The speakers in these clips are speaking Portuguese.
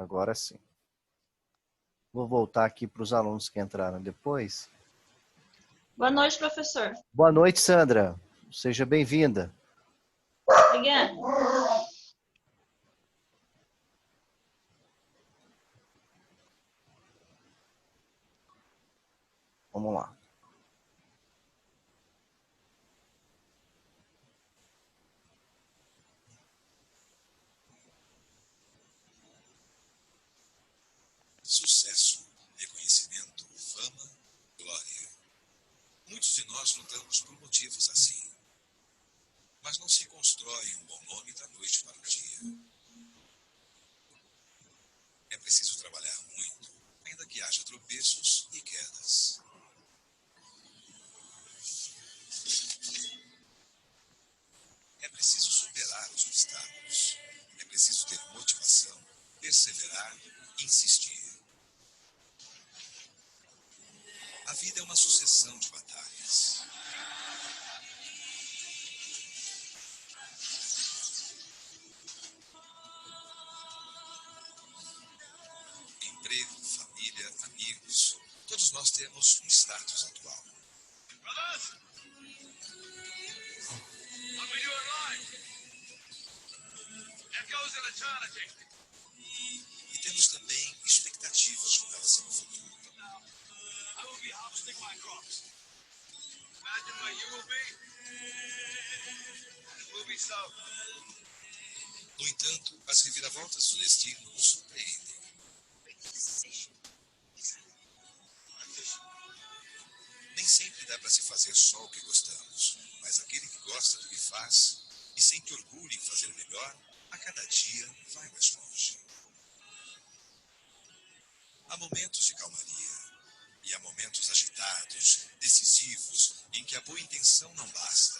Agora sim. Vou voltar aqui para os alunos que entraram depois. Boa noite, professor. Boa noite, Sandra. Seja bem-vinda. Obrigada. Vamos lá. Sucesso, reconhecimento, fama, glória. Muitos de nós lutamos por motivos assim. Mas não se constrói um bom nome da noite para o dia. É preciso trabalhar muito, ainda que haja tropeços e quedas. É preciso superar os obstáculos. É preciso ter motivação, perseverar e insistir. A vida é uma sucessão de batalhas. Emprego, família, amigos, todos nós temos um status atual. Brothers, what we do in life echoes in eternity. E temos também expectativas com relação ao futuro. I will be harvesting my crops. Imagine where you will be, and it will be so. No entanto, as reviravoltas do destino nos surpreendem. Nem sempre dá para se fazer só o que gostamos, mas aquele que gosta do que faz e sente orgulho em fazer melhor, a cada dia vai mais longe. Há momentos de calmaria e há momentos agitados, decisivos, em que a boa intenção não basta.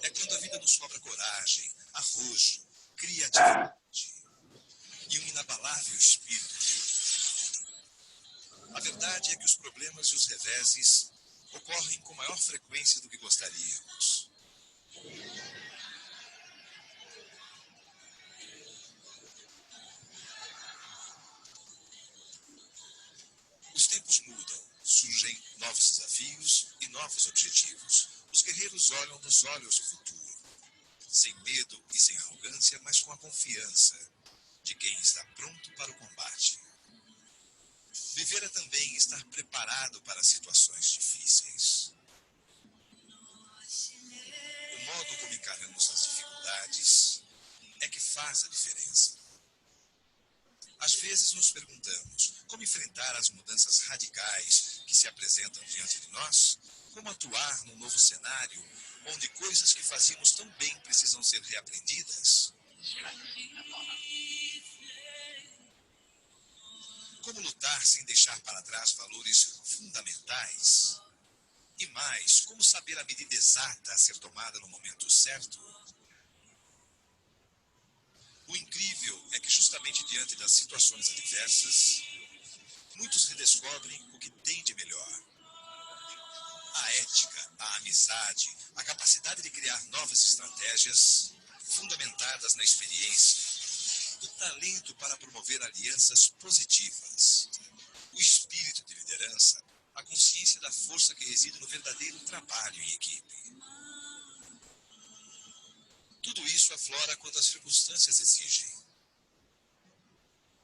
É quando a vida nos sobra coragem, arrojo, criatividade e um inabalável espírito de luta. A verdade é que os problemas e os reveses ocorrem com maior frequência do que gostaríamos. Os tempos mudam, surgem novos desafios e novos objetivos. Os guerreiros olham nos olhos do futuro, sem medo e sem arrogância, mas com a confiança de quem está pronto para o combate. Viver é também estar preparado para situações difíceis. O modo como encaramos as dificuldades é que faz a diferença. Às vezes nos perguntamos como enfrentar as mudanças radicais que se apresentam diante de nós, como atuar num novo cenário onde coisas que fazíamos tão bem precisam ser reaprendidas. Como lutar sem deixar para trás valores fundamentais? E mais, como saber a medida exata a ser tomada no momento certo? O incrível é que justamente diante das situações adversas, muitos redescobrem o que tem de melhor. A ética, a amizade, a capacidade de criar novas estratégias, fundamentadas na experiência, o talento para promover alianças positivas, o espírito de liderança, a consciência da força que reside no verdadeiro trabalho em equipe. Tudo isso aflora quando as circunstâncias exigem.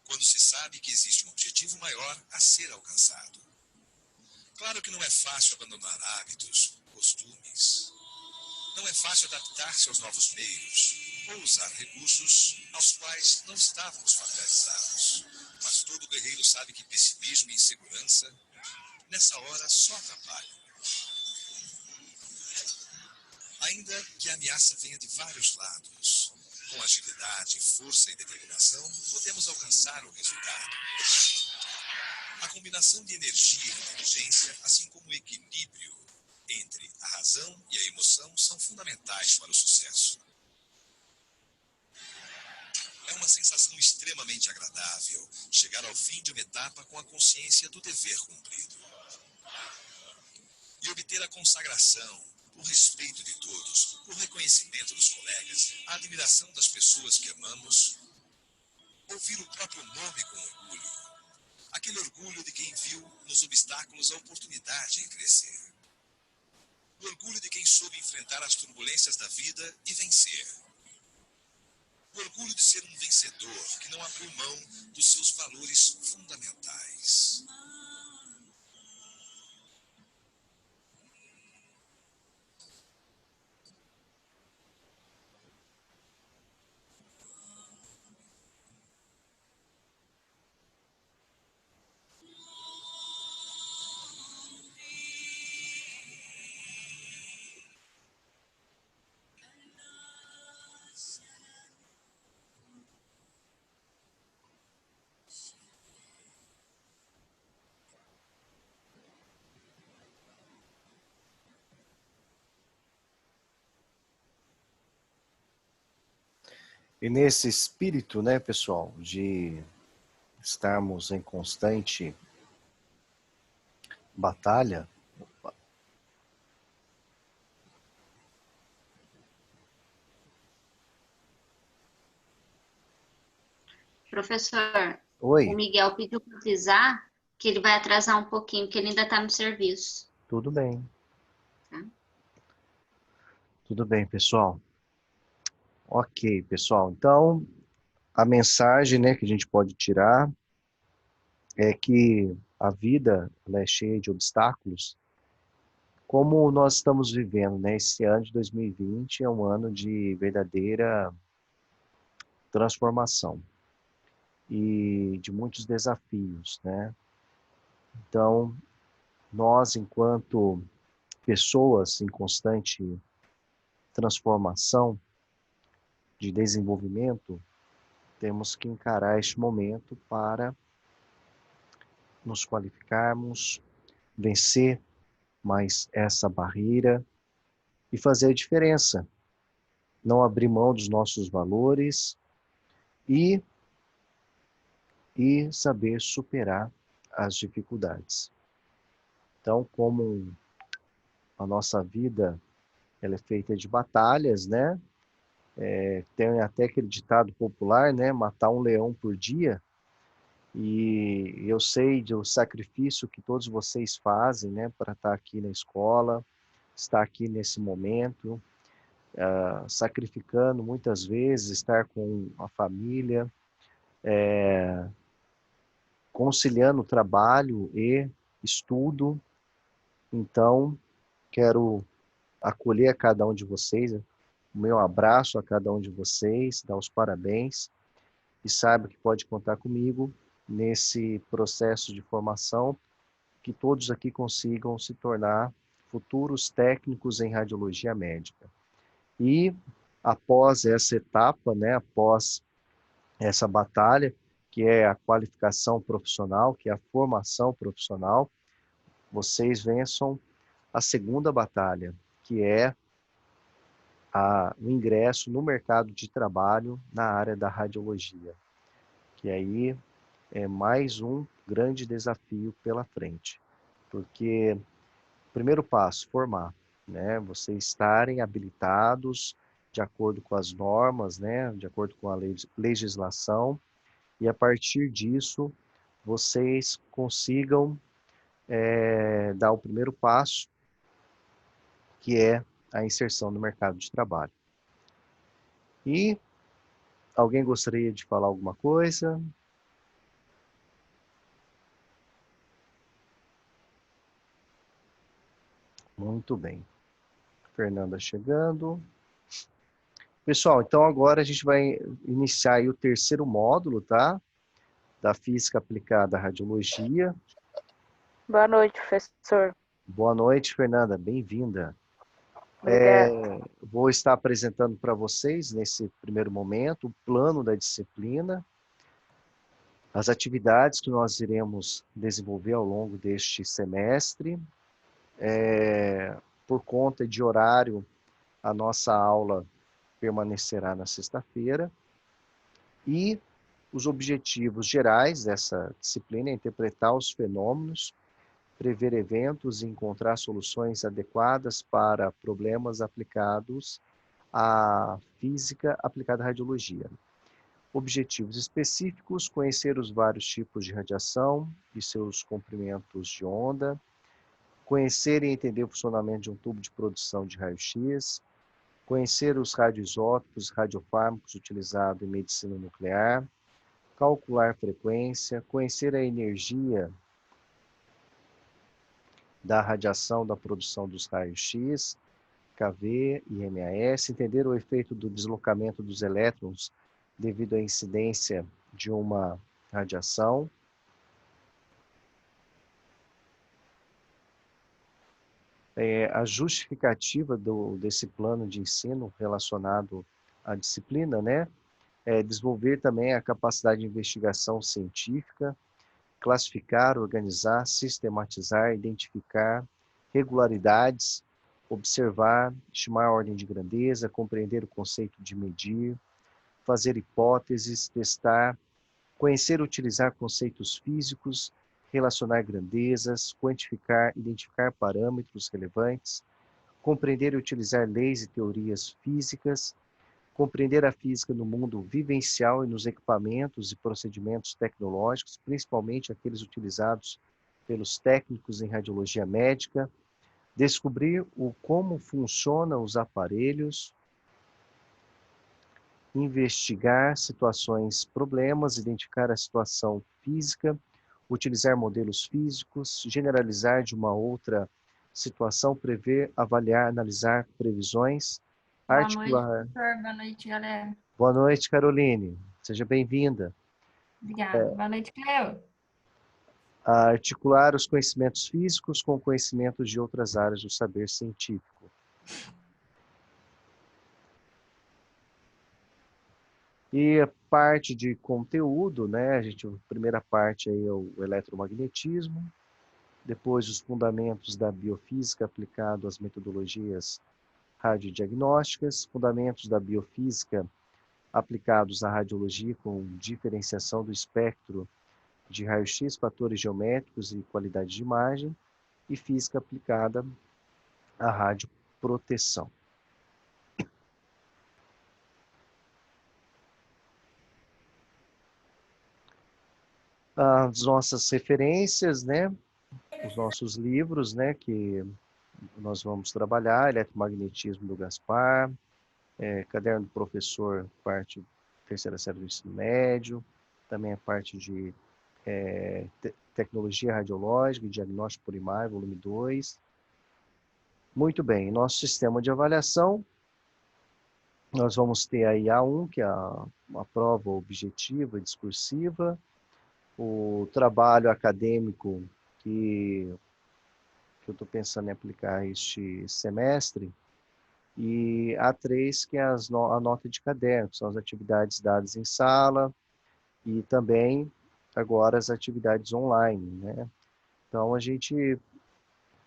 Quando se sabe que existe um objetivo maior a ser alcançado. Claro que não é fácil abandonar hábitos, costumes. Não é fácil adaptar-se aos novos meios ou usar recursos aos quais não estávamos familiarizados. Mas todo guerreiro sabe que pessimismo e insegurança, nessa hora, só atrapalham. Ainda que a ameaça venha de vários lados, com agilidade, força e determinação, podemos alcançar o resultado. A combinação de energia e inteligência, assim como o equilíbrio entre a razão e a emoção, são fundamentais para o sucesso. É uma sensação extremamente agradável chegar ao fim de uma etapa com a consciência do dever cumprido. E obter a consagração, o respeito de todos, o reconhecimento dos colegas, a admiração das pessoas que amamos, Ouvir o próprio nome com orgulho. Aquele orgulho de quem viu nos obstáculos a oportunidade em crescer. O orgulho de quem soube enfrentar as turbulências da vida e vencer. O orgulho de ser um vencedor que não abriu mão dos seus valores fundamentais. E nesse espírito, né, pessoal, de estarmos em constante batalha, Professor, o oi, Miguel pediu para avisar que ele vai atrasar um pouquinho, porque ele ainda está no serviço. tudo bem. Tá. Tudo bem, pessoal. Ok, pessoal. Então, a mensagem, né, que a gente pode tirar é que a vida ela é cheia de obstáculos, como nós estamos vivendo, né? Esse ano de 2020 é um ano de verdadeira transformação e de muitos desafios, né? Então, nós, enquanto pessoas em constante transformação, de desenvolvimento, temos que encarar este momento para nos qualificarmos, vencer mais essa barreira e fazer a diferença. Não abrir mão dos nossos valores e, e saber superar as dificuldades. Então, como a nossa vida ela é feita de batalhas, né? Tem até aquele ditado popular, né? Matar um leão por dia. E eu sei do sacrifício que todos vocês fazem, né? Para estar aqui na escola, estar aqui nesse momento, sacrificando muitas vezes, estar com a família, conciliando trabalho e estudo. Então, quero acolher a cada um de vocês, o meu abraço a cada um de vocês, dar os parabéns e saiba que pode contar comigo nesse processo de formação, que todos aqui consigam se tornar futuros técnicos em radiologia médica. E após essa etapa, né, após essa batalha, que é a qualificação profissional, que é a formação profissional, vocês vençam a segunda batalha, que é o ingresso no mercado de trabalho na área da radiologia, que aí é mais um grande desafio pela frente, porque primeiro passo, formar, né? Vocês estarem habilitados de acordo com as normas, né? De acordo com a legislação, e a partir disso vocês consigam dar o primeiro passo, que é a inserção no mercado de trabalho. E alguém gostaria de falar alguma coisa? Muito bem. Fernanda chegando. Pessoal, então agora a gente vai iniciar aí o terceiro módulo, tá? Da Física Aplicada à Radiologia. Boa noite, professor. Boa noite, Fernanda. Bem-vinda. Obrigada. Vou estar apresentando para vocês, nesse primeiro momento, o plano da disciplina, as atividades que nós iremos desenvolver ao longo deste semestre. Por conta de horário, a nossa aula permanecerá na sexta-feira. E os objetivos gerais dessa disciplina é interpretar os fenômenos, prever eventos e encontrar soluções adequadas para problemas aplicados à física aplicada à radiologia. Objetivos específicos: conhecer os vários tipos de radiação e seus comprimentos de onda, conhecer e entender o funcionamento de um tubo de produção de raio-x, conhecer os radioisótopos e radiofármacos utilizados em medicina nuclear, calcular frequência, conhecer a energia da radiação da produção dos raios-x, KV e MAS, entender o efeito do deslocamento dos elétrons devido à incidência de uma radiação, a justificativa desse plano de ensino relacionado à disciplina, né? Desenvolver também a capacidade de investigação científica, classificar, organizar, sistematizar, identificar regularidades, observar, estimar a ordem de grandeza, compreender o conceito de medir, fazer hipóteses, testar, conhecer e utilizar conceitos físicos, relacionar grandezas, quantificar, identificar parâmetros relevantes, compreender e utilizar leis e teorias físicas, compreender a física no mundo vivencial e nos equipamentos e procedimentos tecnológicos, principalmente aqueles utilizados pelos técnicos em radiologia médica, descobrir como funcionam os aparelhos, investigar situações, problemas, identificar a situação física, utilizar modelos físicos, generalizar de uma outra situação, prever, avaliar, analisar previsões, articular... Boa noite, professor. Boa noite, galera. Boa noite, Caroline. Seja bem-vinda. Obrigada. Boa noite, Cleo. Articular os conhecimentos físicos com conhecimentos de outras áreas do saber científico. E a parte de conteúdo, né? A primeira parte aí é o eletromagnetismo, depois os fundamentos da biofísica aplicado às metodologias radiodiagnósticas, fundamentos da biofísica aplicados à radiologia com diferenciação do espectro de raio-x, fatores geométricos e qualidade de imagem, e física aplicada à radioproteção. As nossas referências, né? Os nossos livros, né? Que nós vamos trabalhar: Eletromagnetismo do Gaspar, Caderno do Professor, parte terceira série do ensino médio, também a parte de Tecnologia Radiológica e Diagnóstico por Imagem, volume 2. Muito bem, nosso sistema de avaliação, nós vamos ter aí A1, que é uma prova objetiva e discursiva, o trabalho acadêmico que eu estou pensando em aplicar este semestre, e A3, que é a nota de caderno, que são as atividades dadas em sala, e também agora as atividades online, né? Então a gente,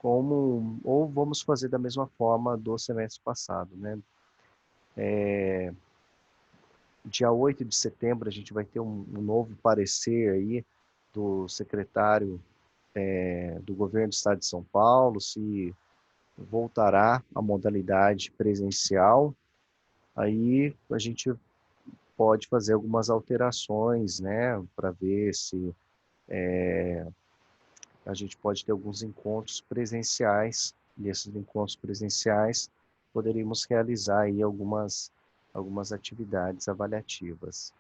ou vamos fazer da mesma forma do semestre passado, né? Dia 8 de setembro a gente vai ter um novo parecer aí do secretário do governo do estado de São Paulo, se voltará à modalidade presencial. Aí a gente pode fazer algumas alterações, né, para ver se a gente pode ter alguns encontros presenciais. Nesses encontros presenciais poderíamos realizar aí algumas atividades avaliativas.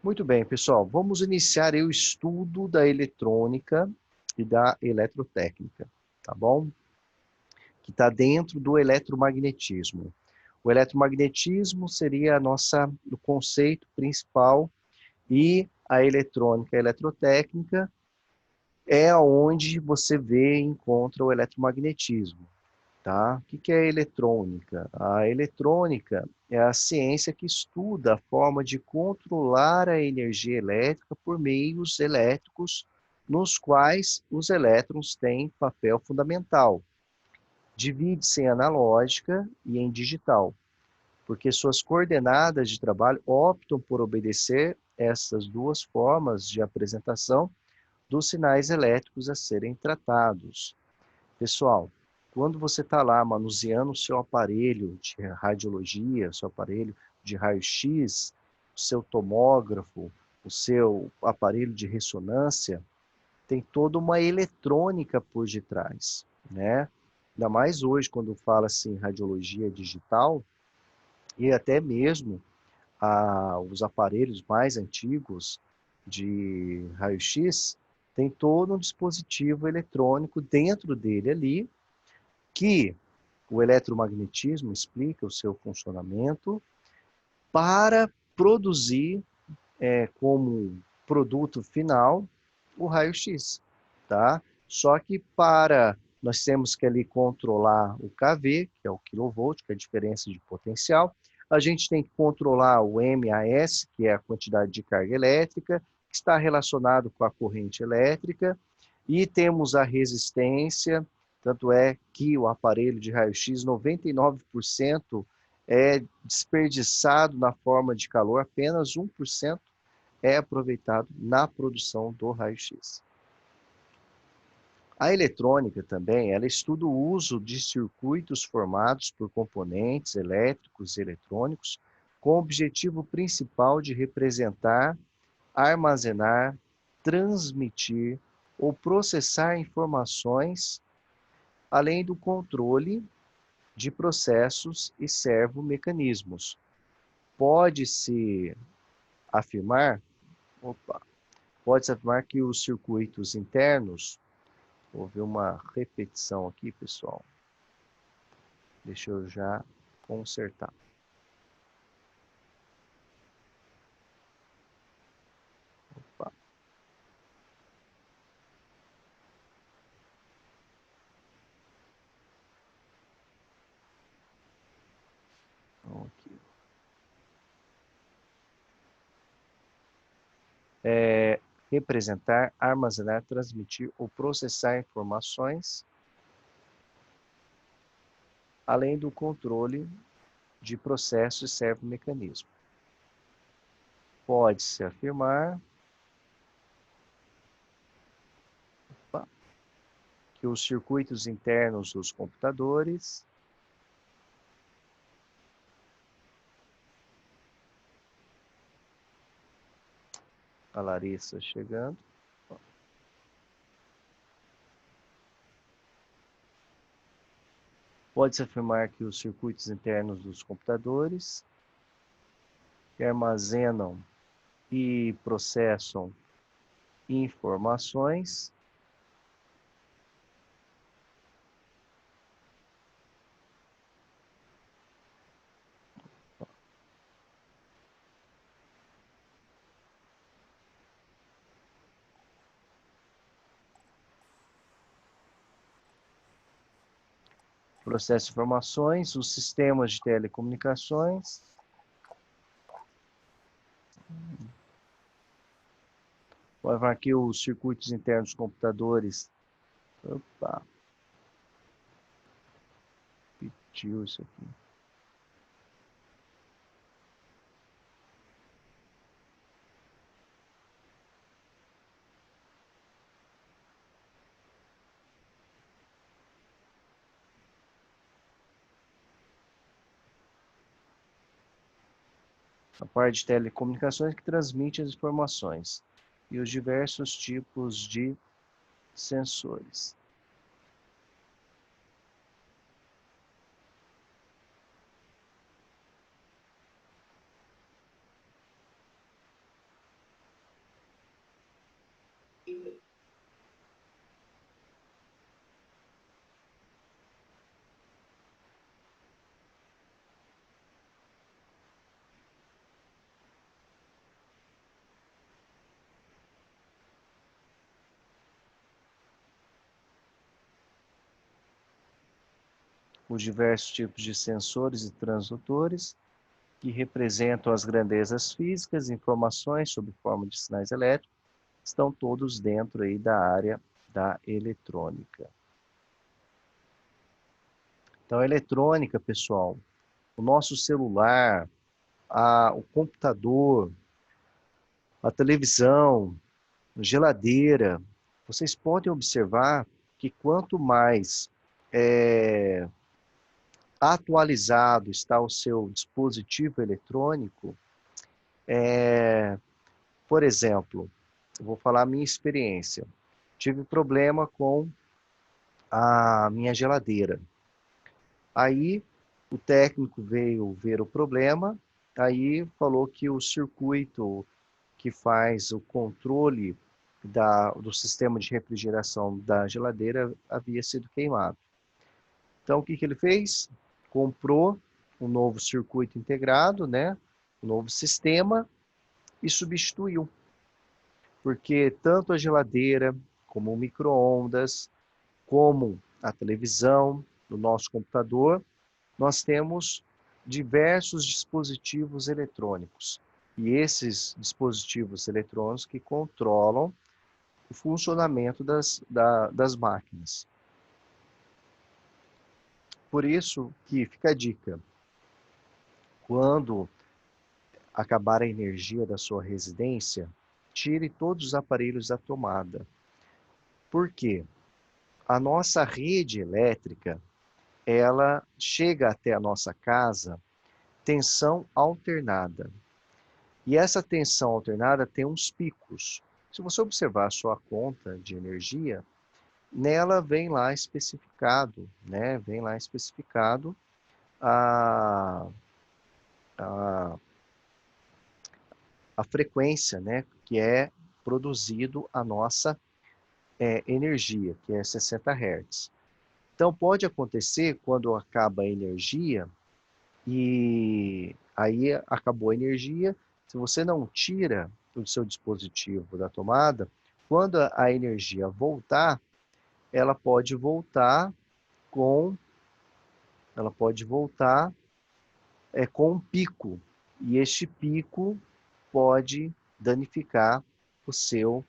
Muito bem, pessoal, vamos iniciar aí o estudo da eletrônica e da eletrotécnica, tá bom? Que está dentro do eletromagnetismo. O eletromagnetismo seria o conceito principal, e a eletrônica e a eletrotécnica é onde você vê e encontra o eletromagnetismo. Tá? O que é a eletrônica? A eletrônica é a ciência que estuda a forma de controlar a energia elétrica por meios elétricos, nos quais os elétrons têm papel fundamental. Divide-se em analógica e em digital, porque suas coordenadas de trabalho optam por obedecer essas duas formas de apresentação dos sinais elétricos a serem tratados. Pessoal, quando você está lá manuseando o seu aparelho de radiologia, seu aparelho de raio-x, o seu tomógrafo, o seu aparelho de ressonância, tem toda uma eletrônica por detrás, né? Ainda mais hoje, quando fala-se em radiologia digital, e até mesmo os aparelhos mais antigos de raio-x, tem todo um dispositivo eletrônico dentro dele ali, que o eletromagnetismo explica o seu funcionamento para produzir como produto final o raio-x, tá? Só que nós temos que ali controlar o kV, que é o quilovolt, que é a diferença de potencial. A gente tem que controlar o MAS, que é a quantidade de carga elétrica, que está relacionado com a corrente elétrica. E temos a resistência, tanto é que o aparelho de raio-x, 99% é desperdiçado na forma de calor, apenas 1% é aproveitado na produção do raio-x. A eletrônica também, ela estuda o uso de circuitos formados por componentes elétricos e eletrônicos com o objetivo principal de representar, armazenar, transmitir ou processar informações, além do controle de processos e servomecanismos. Pode-se afirmar que os circuitos internos, vou ver uma repetição aqui, pessoal. Deixa eu já consertar. Opa. Aqui. Representar, armazenar, transmitir ou processar informações, além do controle de processo e servomecanismo. Pode-se afirmar que os circuitos internos dos computadores a Larissa chegando. Pode-se afirmar que os circuitos internos dos computadores que armazenam e processam informações processa informações, os sistemas de telecomunicações, pode ver aqui os circuitos internos dos computadores. Opa, pediu isso aqui. A parte de telecomunicações que transmite as informações e os diversos tipos de sensores. Os diversos tipos de sensores e transdutores que representam as grandezas físicas, informações sob forma de sinais elétricos, estão todos dentro aí da área da eletrônica. Então, a eletrônica, pessoal, o nosso celular, o computador, a televisão, a geladeira, vocês podem observar que quanto mais atualizado está o seu dispositivo eletrônico. Por exemplo, eu vou falar a minha experiência. Tive problema com a minha geladeira. Aí o técnico veio ver o problema, aí falou que o circuito que faz o controle do sistema de refrigeração da geladeira havia sido queimado. Então, o que ele fez? Comprou um novo circuito integrado, né? Um novo sistema e substituiu. Porque tanto a geladeira, como o micro-ondas, como a televisão, no nosso computador, nós temos diversos dispositivos eletrônicos. E esses dispositivos eletrônicos que controlam o funcionamento das máquinas. Por isso que fica a dica. Quando acabar a energia da sua residência, tire todos os aparelhos da tomada. Por quê? A nossa rede elétrica, ela chega até a nossa casa tensão alternada. E essa tensão alternada tem uns picos. Se você observar a sua conta de energia, nela vem lá especificado, né? Vem lá especificado a frequência, né? Que é produzido a nossa energia, que é 60 Hz. Então, pode acontecer quando acaba a energia, e aí acabou a energia, se você não tira o seu dispositivo da tomada, quando a energia voltar, ela pode voltar com um pico, e este pico pode danificar o seu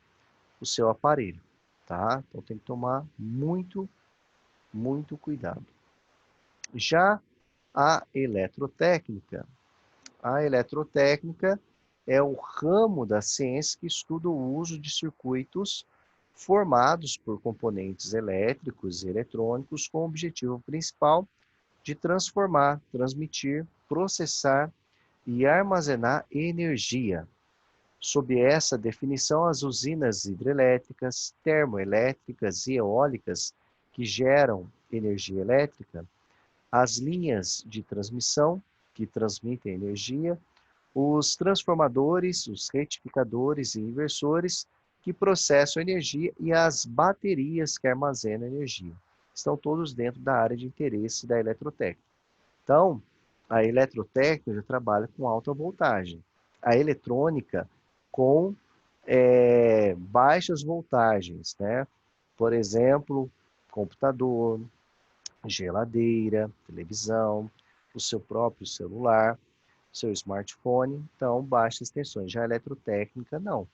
aparelho, tá? Então tem que tomar muito, muito cuidado. Já a eletrotécnica é o ramo da ciência que estuda o uso de circuitos formados por componentes elétricos e eletrônicos com o objetivo principal de transformar, transmitir, processar e armazenar energia. Sob essa definição, as usinas hidrelétricas, termoelétricas e eólicas que geram energia elétrica, as linhas de transmissão que transmitem energia, os transformadores, os retificadores e inversores que processam energia e as baterias que armazenam energia. Estão todos dentro da área de interesse da eletrotécnica. Então, a eletrotécnica já trabalha com alta voltagem. A eletrônica com baixas voltagens, né? Por exemplo, computador, geladeira, televisão, o seu próprio celular, seu smartphone, então baixas tensões. Já a eletrotécnica, não.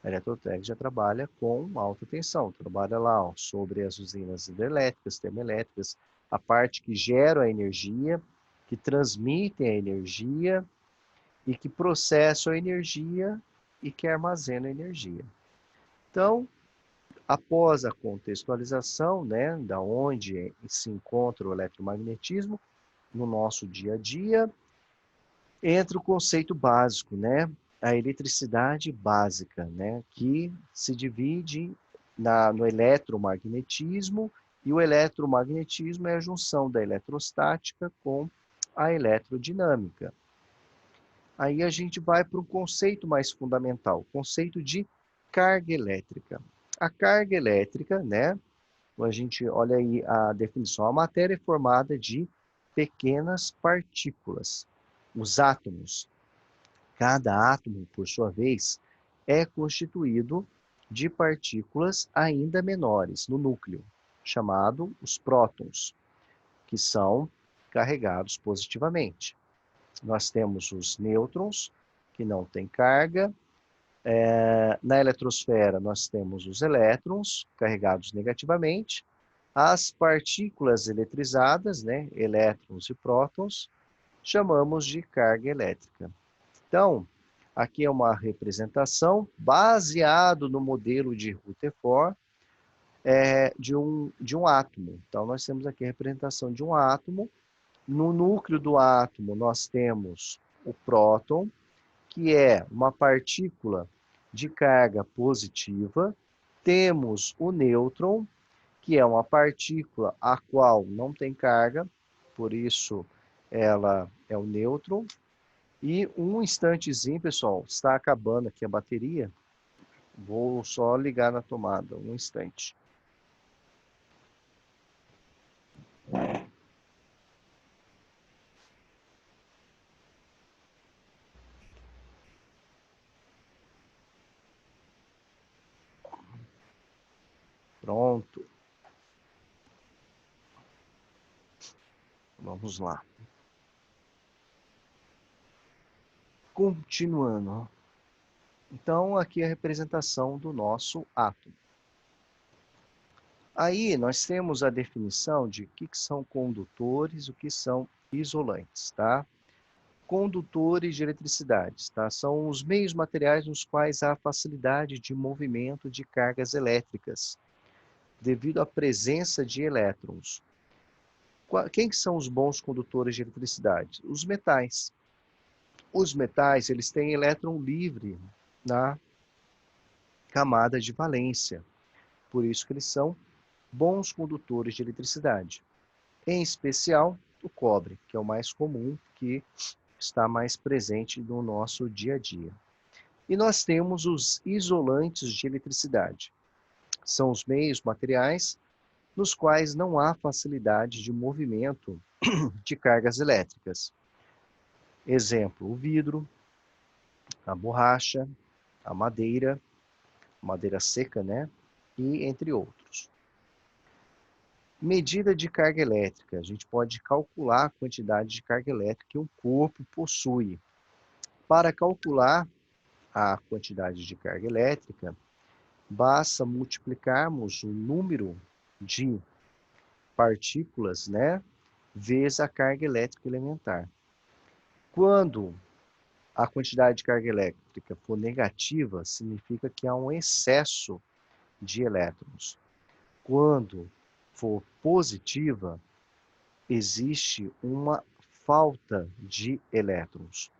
A eletrotécnica já trabalha com alta tensão, trabalha lá sobre as usinas hidrelétricas, termoelétricas, a parte que gera a energia, que transmitem a energia e que processam a energia e que armazenam a energia. Então, após a contextualização, né, da onde se encontra o eletromagnetismo no nosso dia a dia, entra o conceito básico, né, a eletricidade básica, né, que se divide no eletromagnetismo, e o eletromagnetismo é a junção da eletrostática com a eletrodinâmica. Aí a gente vai para um conceito mais fundamental, o conceito de carga elétrica. A carga elétrica, né? A gente olha aí a definição. A matéria é formada de pequenas partículas, os átomos. Cada átomo, por sua vez, é constituído de partículas ainda menores no núcleo, chamado os prótons, que são carregados positivamente. Nós temos os nêutrons, que não têm carga. Na eletrosfera, nós temos os elétrons, carregados negativamente. As partículas eletrizadas, né, elétrons e prótons, chamamos de carga elétrica. Então, aqui é uma representação baseado no modelo de Rutherford de um átomo. Então, nós temos aqui a representação de um átomo, No núcleo do átomo, nós temos o próton, que é uma partícula de carga positiva. Temos o nêutron, que é uma partícula a qual não tem carga, por isso ela é o nêutron. E um instantezinho, pessoal, está acabando aqui a bateria. Vou só ligar na tomada, um instante. Pronto. Vamos lá. Continuando. Então, aqui é a representação do nosso átomo. Aí, nós temos a definição de o que são condutores e o que são isolantes, tá? Condutores de eletricidade, tá? São os meios materiais nos quais há facilidade de movimento de cargas elétricas, devido à presença de elétrons. Quem que são os bons condutores de eletricidade? Os metais. Os metais, eles têm elétron livre na camada de valência. Por isso que eles são bons condutores de eletricidade. Em especial, o cobre, que é o mais comum, que está mais presente no nosso dia a dia. E nós temos os isolantes de eletricidade. São os meios materiais nos quais não há facilidade de movimento de cargas elétricas. Exemplo, o vidro, a borracha, a madeira seca, né? E entre outros. Medida de carga elétrica. A gente pode calcular a quantidade de carga elétrica que um corpo possui. Para calcular a quantidade de carga elétrica, basta multiplicarmos o número de partículas, né, vezes a carga elétrica elementar. Quando a quantidade de carga elétrica for negativa, significa que há um excesso de elétrons. Quando for positiva, existe uma falta de elétrons.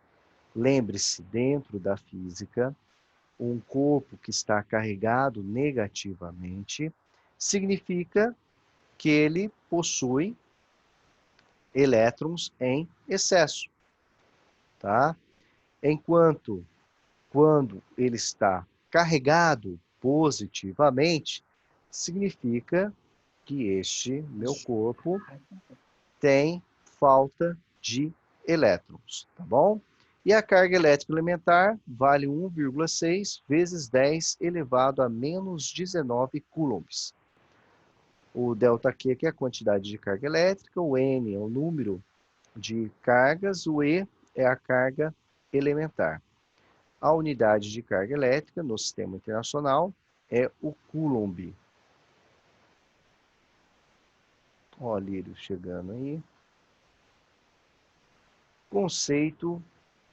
Lembre-se, dentro da física, um corpo que está carregado negativamente significa que ele possui elétrons em excesso, tá? Enquanto, quando ele está carregado positivamente, significa que este meu corpo tem falta de elétrons, tá bom? E a carga elétrica elementar vale 1,6 vezes 10 elevado a menos 19 coulombs. O ΔQ que é a quantidade de carga elétrica, o N é o número de cargas, o E é a carga elementar. A unidade de carga elétrica no sistema internacional é o coulomb. Ó, Lírio chegando aí. Conceito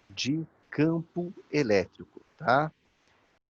de campo elétrico, tá?